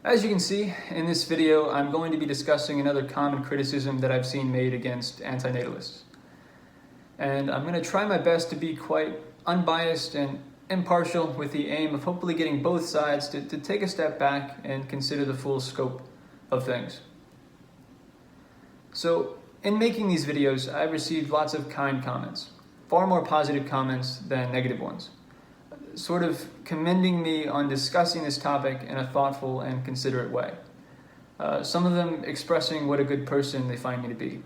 As you can see, in this video, I'm going to be discussing another common criticism that I've seen made against antinatalists. And I'm going to try my best to be quite unbiased and impartial with the aim of hopefully getting both sides to take a step back and consider the full scope of things. So, in making these videos, I've received lots of kind comments, far more positive comments than negative ones, sort of commending me on discussing this topic in a thoughtful and considerate way. Some of them expressing what a good person they find me to be.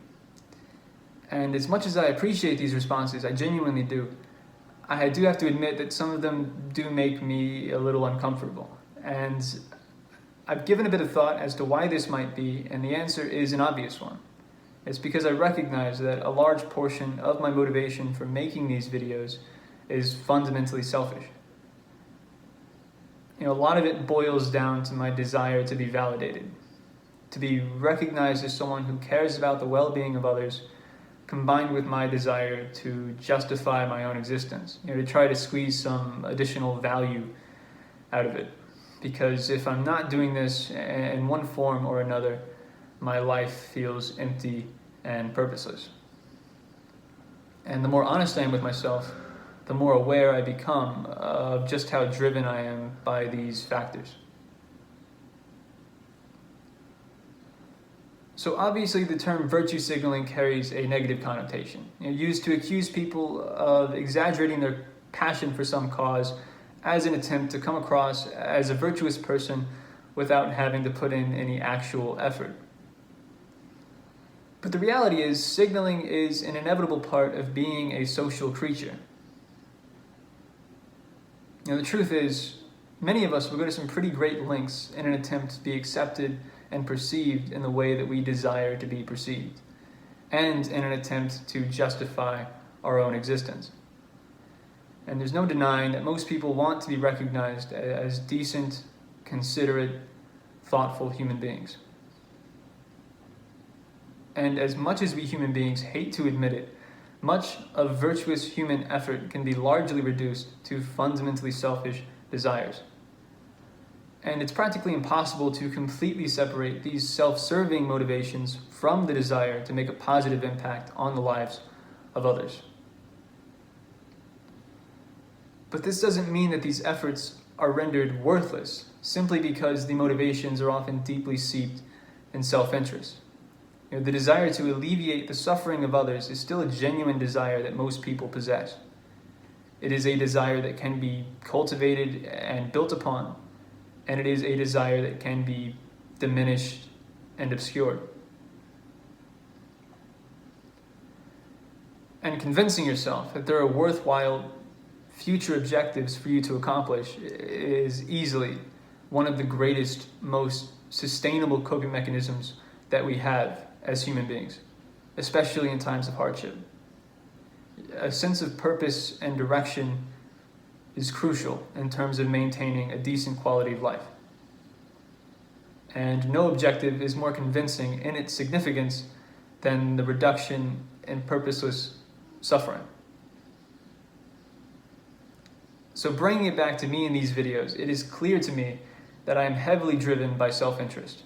And as much as I appreciate these responses, I genuinely do, I do have to admit that some of them do make me a little uncomfortable. And I've given a bit of thought as to why this might be, and the answer is an obvious one. It's because I recognize that a large portion of my motivation for making these videos is fundamentally selfish. A lot of it boils down to my desire to be validated, to be recognized as someone who cares about the well-being of others, combined with my desire to justify my own existence, to try to squeeze some additional value out of it. Because if I'm not doing this in one form or another, my life feels empty and purposeless. And the more honest I am with myself, the more aware I become of just how driven I am by these factors. So obviously the term virtue signaling carries a negative connotation, used to accuse people of exaggerating their passion for some cause as an attempt to come across as a virtuous person without having to put in any actual effort. But the reality is, signaling is an inevitable part of being a social creature. The truth is, many of us will go to some pretty great lengths in an attempt to be accepted and perceived in the way that we desire to be perceived, and in an attempt to justify our own existence. And there's no denying that most people want to be recognized as decent, considerate, thoughtful human beings. And as much as we human beings hate to admit it, much of virtuous human effort can be largely reduced to fundamentally selfish desires. And it's practically impossible to completely separate these self-serving motivations from the desire to make a positive impact on the lives of others. But this doesn't mean that these efforts are rendered worthless simply because the motivations are often deeply seeped in self-interest. The desire to alleviate the suffering of others is still a genuine desire that most people possess. It is a desire that can be cultivated and built upon, and it is a desire that can be diminished and obscured. And convincing yourself that there are worthwhile future objectives for you to accomplish is easily one of the greatest, most sustainable coping mechanisms that we have as human beings, especially in times of hardship. A sense of purpose and direction is crucial in terms of maintaining a decent quality of life. And no objective is more convincing in its significance than the reduction in purposeless suffering. So bringing it back to me in these videos, it is clear to me that I am heavily driven by self-interest.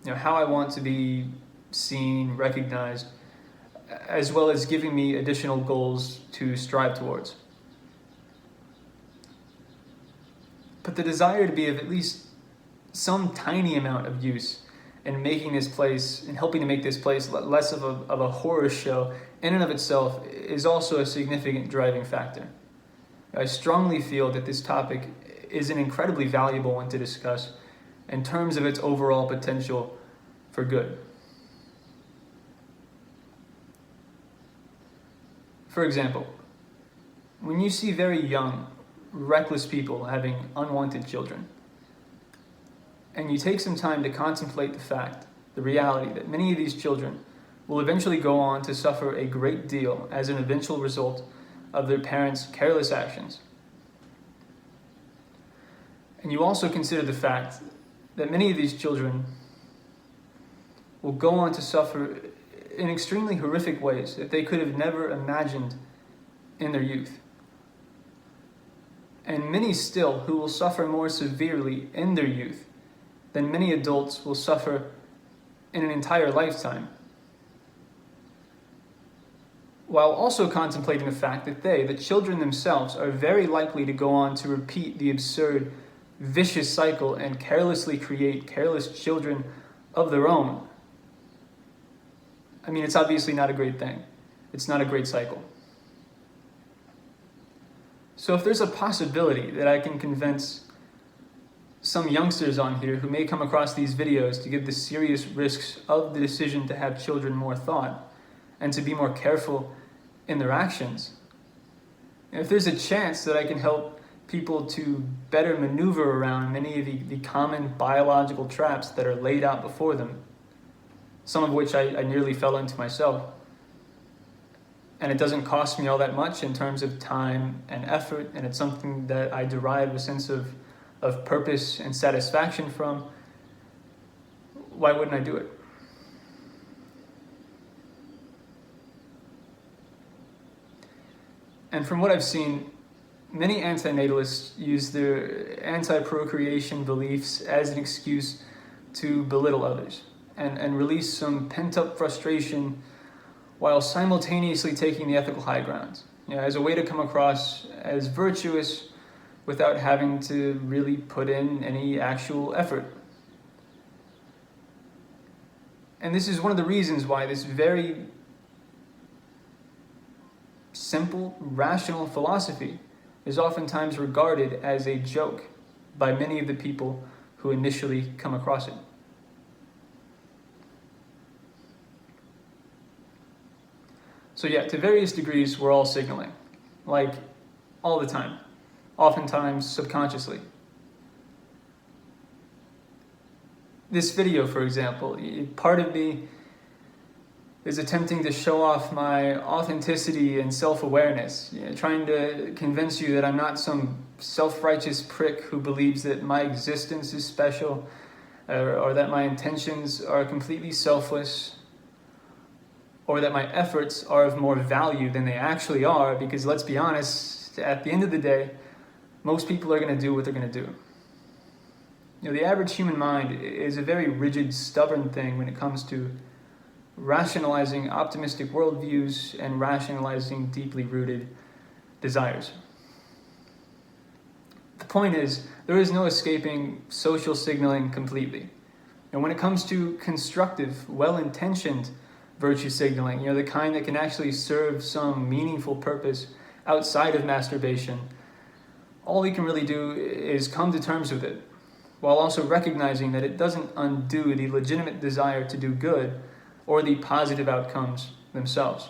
How I want to be seen, recognized, as well as giving me additional goals to strive towards. But the desire to be of at least some tiny amount of use in making this place, and helping to make this place less of a horror show in and of itself, is also a significant driving factor. I strongly feel that this topic is an incredibly valuable one to discuss in terms of its overall potential for good. For example, when you see very young, reckless people having unwanted children, and you take some time to contemplate the reality that many of these children will eventually go on to suffer a great deal as an eventual result of their parents' careless actions. And you also consider the fact that many of these children will go on to suffer in extremely horrific ways that they could have never imagined in their youth. And many still who will suffer more severely in their youth than many adults will suffer in an entire lifetime, while also contemplating the fact that the children themselves, are very likely to go on to repeat the absurd, vicious cycle and carelessly create careless children of their own. I mean, it's obviously not a great thing. It's not a great cycle. So if there's a possibility that I can convince some youngsters on here who may come across these videos to give the serious risks of the decision to have children more thought and to be more careful in their actions, if there's a chance that I can help people to better maneuver around many of the common biological traps that are laid out before them, some of which I nearly fell into myself, and it doesn't cost me all that much in terms of time and effort, and it's something that I derive a sense of purpose and satisfaction from, why wouldn't I do it? And from what I've seen, many antinatalists use their anti-procreation beliefs as an excuse to belittle others and release some pent-up frustration while simultaneously taking the ethical high ground, as a way to come across as virtuous without having to really put in any actual effort. And this is one of the reasons why this very simple, rational philosophy is oftentimes regarded as a joke by many of the people who initially come across it. So to various degrees, we're all signaling, like all the time, oftentimes subconsciously. This video, for example, part of me is attempting to show off my authenticity and self-awareness, trying to convince you that I'm not some self-righteous prick who believes that my existence is special, or that my intentions are completely selfless, or that my efforts are of more value than they actually are, because let's be honest, at the end of the day, most people are going to do what they're going to do. The average human mind is a very rigid, stubborn thing when it comes to rationalizing optimistic worldviews and rationalizing deeply rooted desires. The point is, there is no escaping social signaling completely. And when it comes to constructive, well-intentioned virtue signaling, the kind that can actually serve some meaningful purpose outside of masturbation, all we can really do is come to terms with it, while also recognizing that it doesn't undo the legitimate desire to do good or the positive outcomes themselves,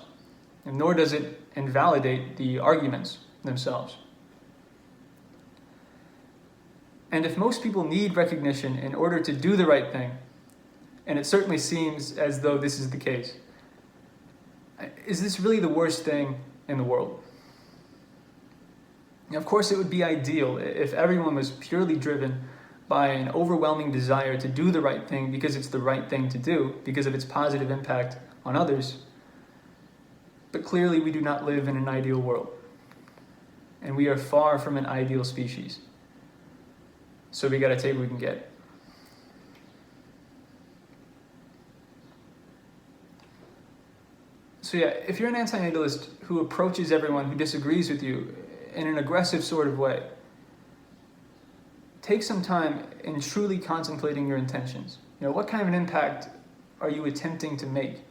and nor does it invalidate the arguments themselves. And if most people need recognition in order to do the right thing, and it certainly seems as though this is the case, is this really the worst thing in the world? Of course, it would be ideal if everyone was purely driven by an overwhelming desire to do the right thing because it's the right thing to do, because of its positive impact on others. But clearly, we do not live in an ideal world, and we are far from an ideal species. So we gotta take what we can get. So if you're an antinatalist who approaches everyone who disagrees with you in an aggressive sort of way, take some time in truly contemplating your intentions. What kind of an impact are you attempting to make?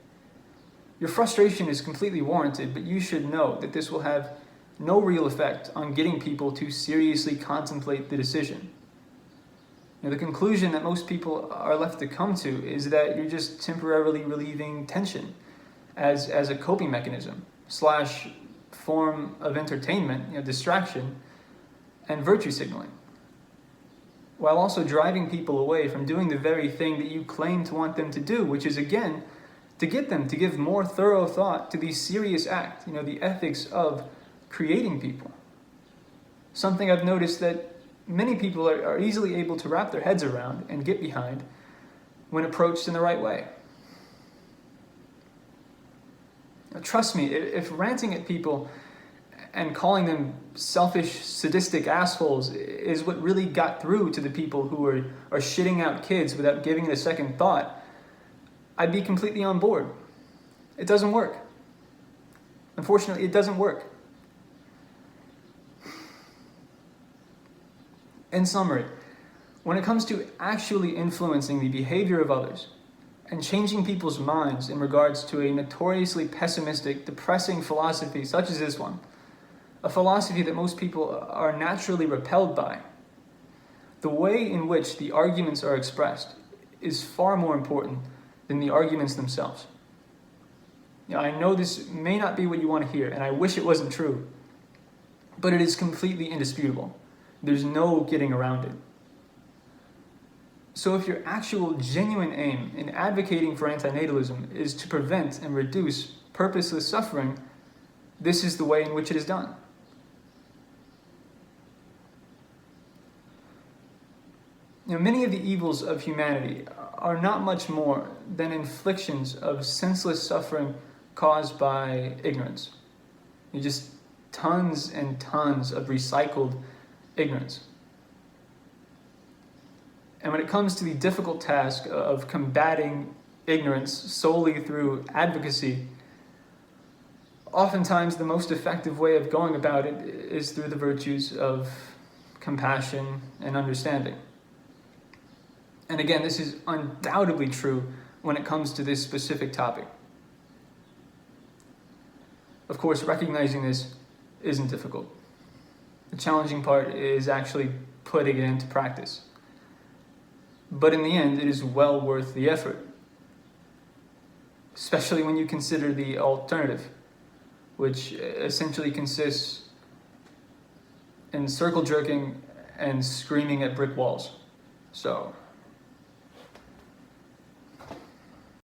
Your frustration is completely warranted, but you should know that this will have no real effect on getting people to seriously contemplate the decision. The conclusion that most people are left to come to is that you're just temporarily relieving tension as a coping mechanism / form of entertainment, distraction, and virtue signaling, while also driving people away from doing the very thing that you claim to want them to do, which is, again, to get them to give more thorough thought to the serious act, the ethics of creating people. Something I've noticed that many people are easily able to wrap their heads around and get behind when approached in the right way. Now, trust me, if ranting at people and calling them selfish, sadistic assholes is what really got through to the people who are shitting out kids without giving it a second thought, I'd be completely on board. It doesn't work. Unfortunately, it doesn't work. In summary, when it comes to actually influencing the behavior of others and changing people's minds in regards to a notoriously pessimistic, depressing philosophy such as this one, a philosophy that most people are naturally repelled by, the way in which the arguments are expressed is far more important than the arguments themselves. Now, I know this may not be what you want to hear, and I wish it wasn't true, but it is completely indisputable. There's no getting around it. So if your actual genuine aim in advocating for antinatalism is to prevent and reduce purposeless suffering, this is the way in which it is done. Many of the evils of humanity are not much more than inflictions of senseless suffering caused by ignorance. Just tons and tons of recycled ignorance. And when it comes to the difficult task of combating ignorance solely through advocacy, oftentimes the most effective way of going about it is through the virtues of compassion and understanding. And again, this is undoubtedly true when it comes to this specific topic. Of course, recognizing this isn't difficult. The challenging part is actually putting it into practice. But in the end, it is well worth the effort, especially when you consider the alternative, which essentially consists in circle jerking and screaming at brick walls. So